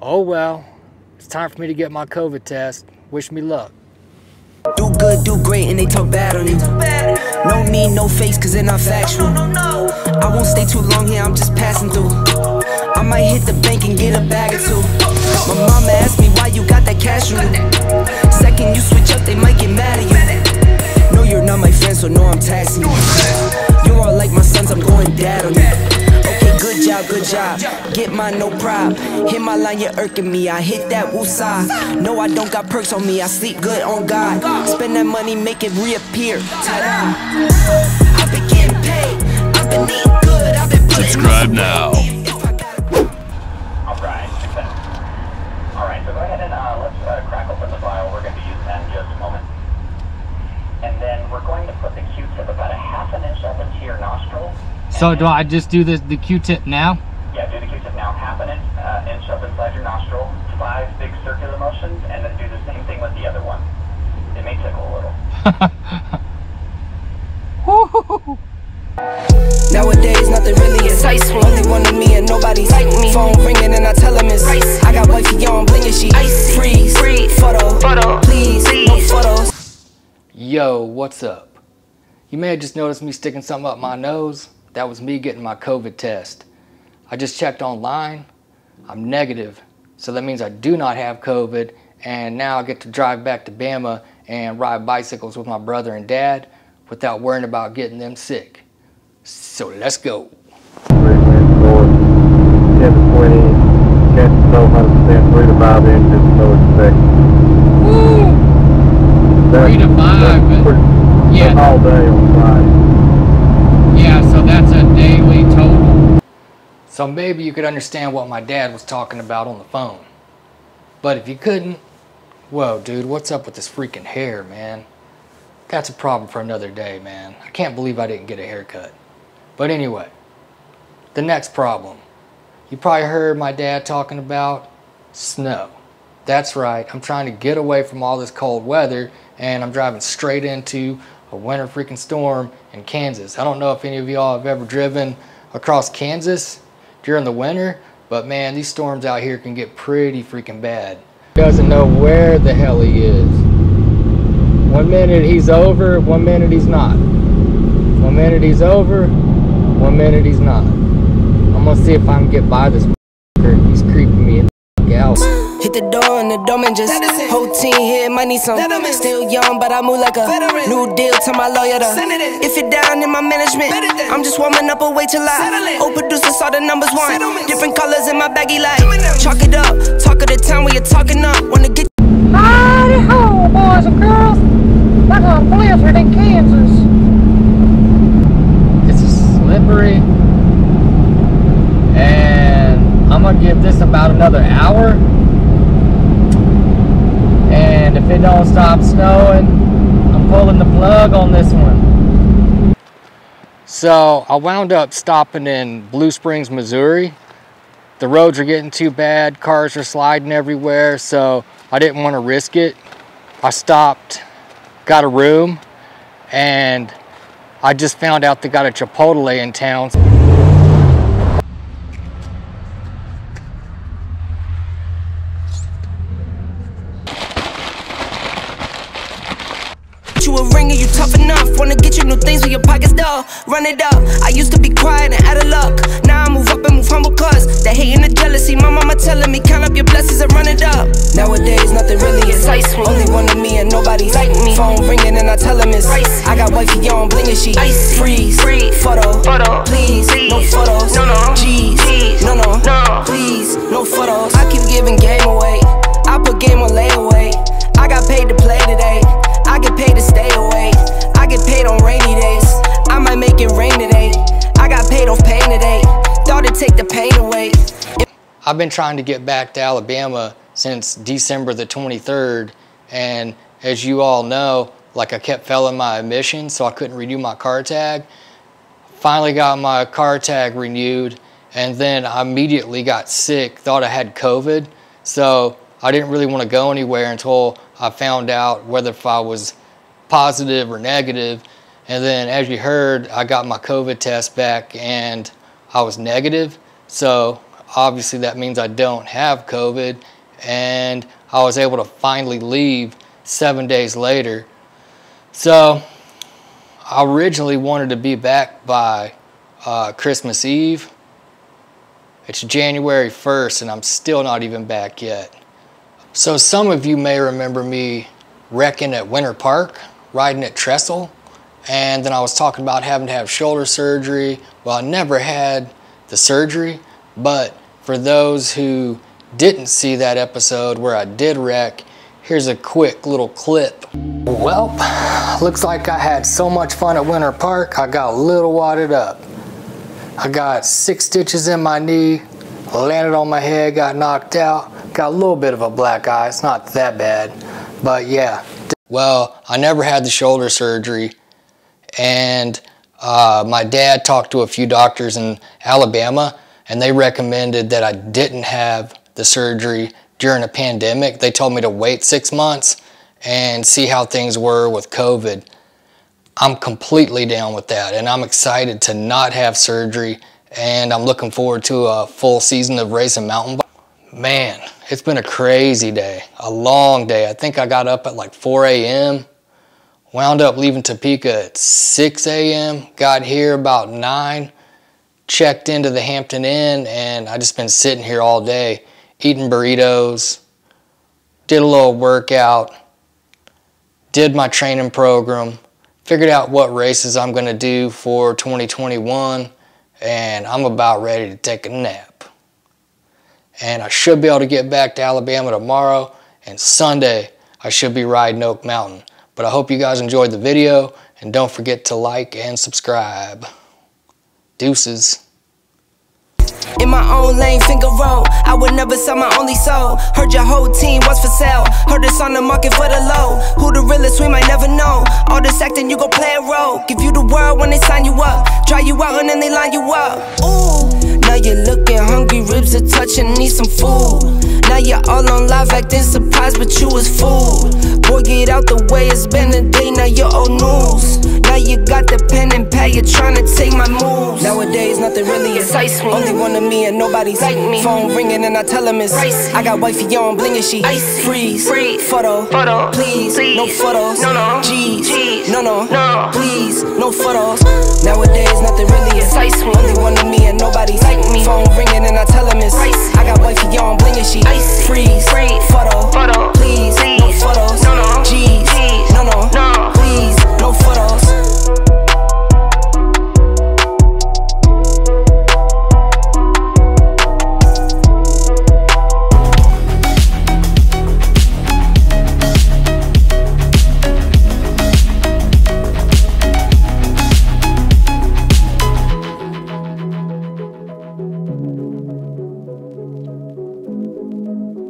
Oh well, it's time for me to get my COVID test. Wish me luck. Do good, do great, and they talk bad on you. No need, no face, cause they're not factual. I won't stay too long here, I'm just passing through. I might hit the bank and get a bag or two. My mama asked me why you got that cash on you. Second you switch up, they might get mad at you. No, you're not my friend, so no, I'm taxing you. You're all like my sons, I'm going dad on you. Okay, good job, good job. Get mine, no prob. Hit my line, you're irking me. I hit that woosah. No, I don't got perks on me. I sleep good on God. Spend that money, make it reappear. Ta-da. I've been getting paid. I've been eating good. I've been subscribe now. Alright, so go ahead and let's crack open the file. We're going to be using that in just a moment. And then we're going to put the Q-tip about a ½ inch up into your nostril. So do I just do the Q-tip now? Yeah, do the Q-tip now. ½ inch up inside your nostril. 5 big circular motions, and then do the same thing with the other one. It may tickle a little. Nowadays, nothing really is ice. Only one of me and nobody's like me. Phone ringing and I tell him it's ice. I got wifey on bling and she icy. Freeze, photo, please, no photos. Yo, what's up? You may have just noticed me sticking something up my nose. That was me getting my COVID test. I just checked online. I'm negative, so that means I do not have COVID, and now I get to drive back to Bama and ride bicycles with my brother and dad without worrying about getting them sick. So let's go. 3 winds north, 10 to 20, chance to snow 100%, 3 to 5 inches, snow expected. Woo! 3 to 5, yeah. All day on Friday. Yeah, so that's a daily total. So maybe you could understand what my dad was talking about on the phone. But if you couldn't, whoa, dude, what's up with this freaking hair, man? That's a problem for another day, man. I can't believe I didn't get a haircut. But anyway, the next problem. You probably heard my dad talking about snow. That's right, I'm trying to get away from all this cold weather, and I'm driving straight into a winter freaking storm in Kansas. I don't know if any of y'all have ever driven across Kansas during the winter, but man, these storms out here can get pretty freaking bad. He doesn't know where the hell he is. 1 minute he's over, 1 minute he's not. 1 minute he's over, 1 minute he's not. I'm gonna see if I can get by this motherfucker. He's creeping me in the house. Hit the door and the dome and just whole team here might need some. Still young, but I move like a new deal to my lawyer. If you're down in my management, I'm just warming up, wait till I old producer saw the numbers one. Different colors in my baggy light. Chalk it up, talk of the town where you're talking up. Wanna get howdy ho, boys and girls. Like a blizzard in Kansas. It's slippery, and I'm gonna give this about another hour. And if it don't stop snowing, I'm pulling the plug on this one. So I wound up stopping in Blue Springs, Missouri. The roads are getting too bad, cars are sliding everywhere, so I didn't want to risk it. I stopped, got a room, and I just found out they got a Chipotle in town. you a ringer, you tough enough. Wanna get you new things with your pockets dull. Run it up. I used to be quiet and out of luck. Now I move up and move humble cause the hate and the jealousy. My mama telling me count up your blessings and run it up. Nowadays nothing really is ice. Only one of me and nobody's like me. Phone ringing and I tell him it's ice. I got wifey on bling and she ice. Freeze, photo, please, no photos. Jeez, no, please, no photos. I keep giving game away. I put game on layaway. I got paid to play today. I get paid to stay away. I get paid on rainy days. I might make it rain today. I got paid off pain today. Thought it'd take the pain away. I've been trying to get back to Alabama since December the 23rd, and as you all know, like I kept failing my emissions, so I couldn't renew my car tag. Finally got my car tag renewed, and then I immediately got sick, thought I had COVID, so I didn't really want to go anywhere until I found out whether if I was positive or negative. And then, as you heard, I got my COVID test back and I was negative. So obviously that means I don't have COVID, and I was able to finally leave 7 days later. So I originally wanted to be back by Christmas Eve. It's January 1st and I'm still not even back yet. So some of you may remember me wrecking at Winter Park, riding at Trestle, and then I was talking about having to have shoulder surgery. Well, I never had the surgery, but for those who didn't see that episode where I did wreck, here's a quick little clip. Well, looks like I had so much fun at Winter Park, I got a little wadded up. I got 6 stitches in my knee, landed on my head, got knocked out, got a little bit of a black eye. It's not that bad, but yeah. Well, I never had the shoulder surgery, and my dad talked to a few doctors in Alabama, and they recommended that I didn't have the surgery during a pandemic. They told me to wait 6 months and see how things were with COVID. I'm completely down with that, and I'm excited to not have surgery, and I'm looking forward to a full season of racing mountain bike. Man, it's been a crazy day, a long day. I think I got up at like 4 a.m., wound up leaving Topeka at 6 a.m., got here about 9, checked into the Hampton Inn, and I just been sitting here all day, eating burritos, did a little workout, did my training program, figured out what races I'm going to do for 2021, and I'm about ready to take a nap. And I should be able to get back to Alabama tomorrow, and Sunday I should be riding Oak Mountain. But I hope you guys enjoyed the video, and don't forget to like and subscribe. Deuces. In my own lane, finger roll. I would never sell my only soul. Heard your whole team was for sale. Heard it's on the market for the low. Who the realest, we might never know. All this acting, you gon' play a role. Give you the world when they sign you up. Try you out and then they line you up. Ooh, now you're looking hungry, ribs are touching, need some food. Now you're all on live acting surprised, but you was fooled. Boy, get out the way, it's been a day, now you're old news. Now you got the pen and pad, you're trying to take my moves. Nowadays, nothing really excites me. Only one of me and nobody's like me. Phone ringing and I tell him it's icy. I got wifey on bling and she icy. Freeze, photo, please, no photos. No, G's, no, please, no photos. Nowadays, nothing really excites me. Only one of me and nobody's like me. Phone ringing and I tell him it's icy. I got wifey on bling and she icy. Freeze,